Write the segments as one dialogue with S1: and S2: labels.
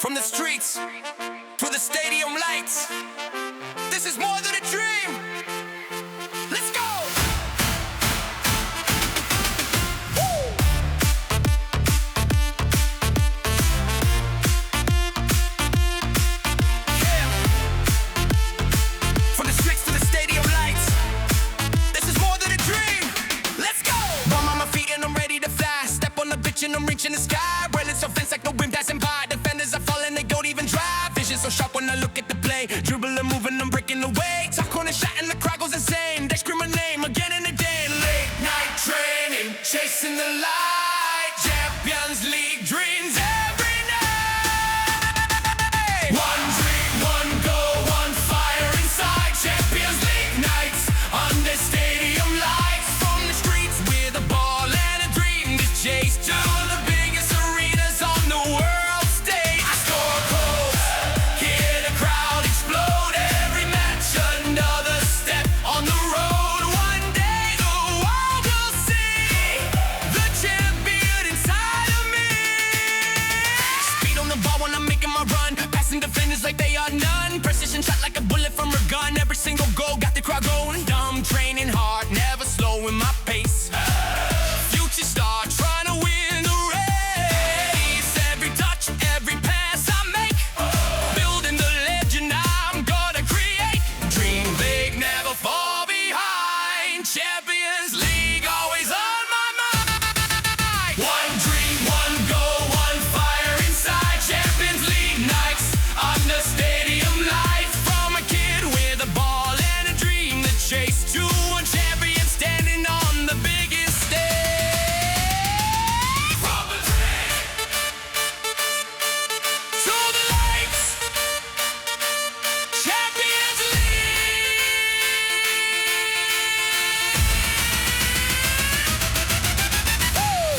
S1: From the streets to the stadium lights, this is more than a dream. Let's go! Woo! Yeah. From the streets to the stadium lights, this is more than a dream. Let's go! Bum on my feet and I'm ready to fly. Step on the bitch and I'm reaching the sky. Brailed so fence like the wind passing by. Defenders are falling, they don't even drive. Vision so sharp when I look at the play. Dribble and moving, I'm breaking away. Top corner shot and the crowd goes insane. They scream my name again and again. Late night training, chasing the light. Champions League dreams every night. One dream, one goal, one fire inside. Champions League nights under stadium lights. From the streets with a ball and a dream to chase to the biggest arenas on the world stage. I score goals, hear the crowd explode. Every match another step on the road. One day the world will see the champion inside of me. Speed on the ball when I'm making my run, passing defenders like they are none. Precision shot like a bullet from a gun. Every single goal got the crowd going dumb. Training hard, never slowing my pace. Future star trying to win the race. Every touch, every pass I make, building the legend I'm gonna create. Dream big, never fall behind. Champions League always on my mind. One dream, one goal, one fire inside. Champions League nights under stadium lights. From a kid with a ball and a dream to chase to one champion standing on the biggest stage. From the dream to the lights, Champions League. Woo!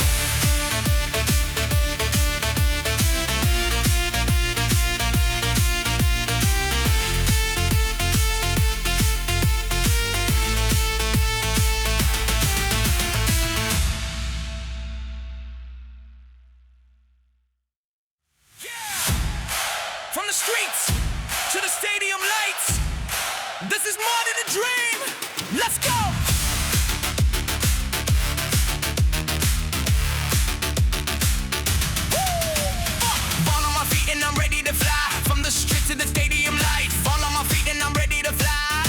S1: Yeah! From the streets to the stadium lights, this is more than a dream. Let's go! Fall on my feet and I'm ready to fly. From the street to the stadium lights. Fall on my feet and I'm ready to fly.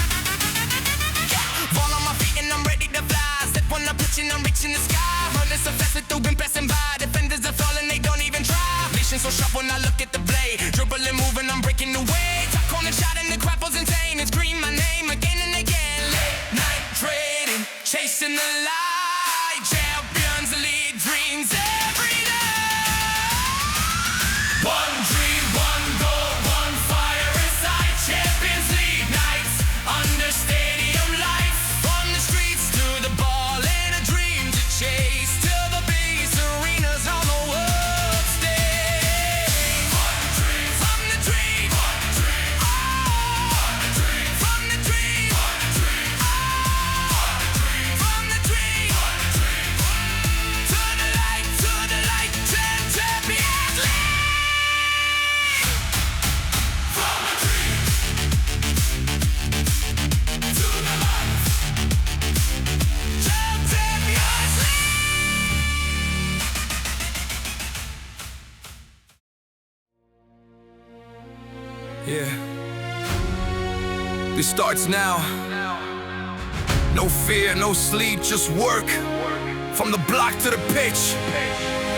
S1: Fall on my feet and I'm ready to fly. Step on the pitch and I'm reaching the sky. Running so fast with the wind passing by. Defenders are falling, they don't even try. Vision so sharp when I look at the blade. Dribble and moving, I'm breaking away. Top corner shot and the crowd goes insane. And scream my name again and again. Late night trading, chasing the light. Champions League dreams every night. One dream, one goal, one fire inside. Champions League nights under stadium lights. From the streets to the ball and a dream to chase to the biggest arenas on the world stage. One dream, from the dream, one dream, oh, one dream, from the dream, one dream, oh, one dream, from the dream, one dream, to the light, Champions League. From the dream to the light, Champions League. Yeah. This starts now. No fear, no sleep, just work. From the block to the pitch.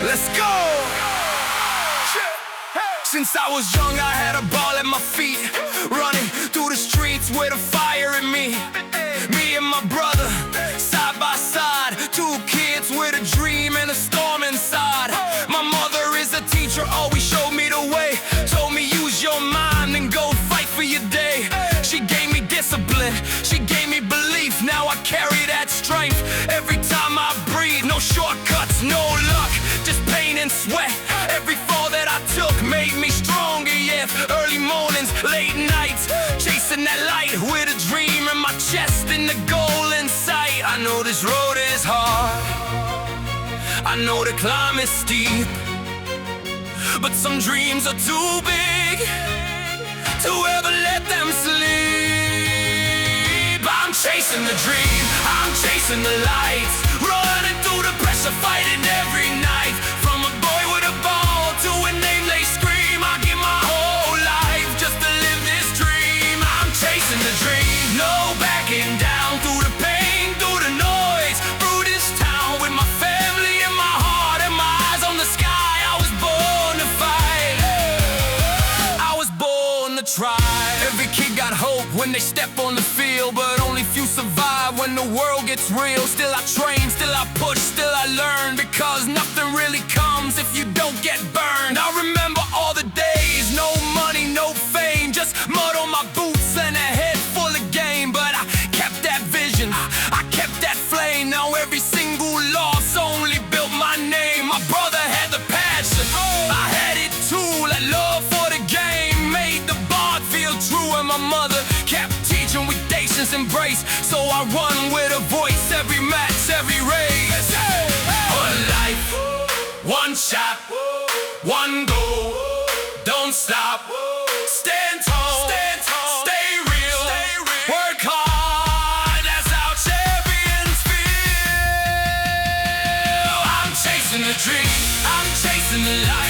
S1: Let's go! Since I was young, I had a ball at my feet. Running through the streets with a fire in me. Me and my brother, side by side. Two kids with a dream and a storm inside. My mother is a teacher, always showed me the way. Told me use your mind and go fight for your day. She gave me discipline, she gave me belief. Now I carry that strength every time I breathe. No shortcuts, no luck, just pain and sweat. Every fall that I took made me stronger, yeah. Early mornings, late nights, chasing that light with a dream in my chest and the goal in sight. I know this road is hard, I know the climb is steep, but some dreams are too big to ever let them sleep. I'm chasing the dream, I'm chasing the lights, running through the pressure, fighting every night. From a boy with a ball to a name they scream, I give my whole life just to live this dream. I'm chasing the dream, no backing down, through the pain, through the noise, through this town with my family in my heart and my eyes on the sky. I was born to fight, I was born to try. Every kid got hope when they step on the field, but only few survive when the world gets real. Still I train, still I push, still I learn, because nothing really comes if you don't get burned. I remember all the days, no money, no fame, just mud on my boots and a head full of game. But I kept that vision, I kept that flame. Now every single loss only built my name. My brother had the passion, I had it too. That love for the game made the bond feel true. And my mother kept teaching with patience and grace, so I run with a voice every match, every race. One life, one shot, one goal. Don't stop, stand tall, stay real, work hard, that's how champions feel. I'm chasing the dream, I'm chasing the light.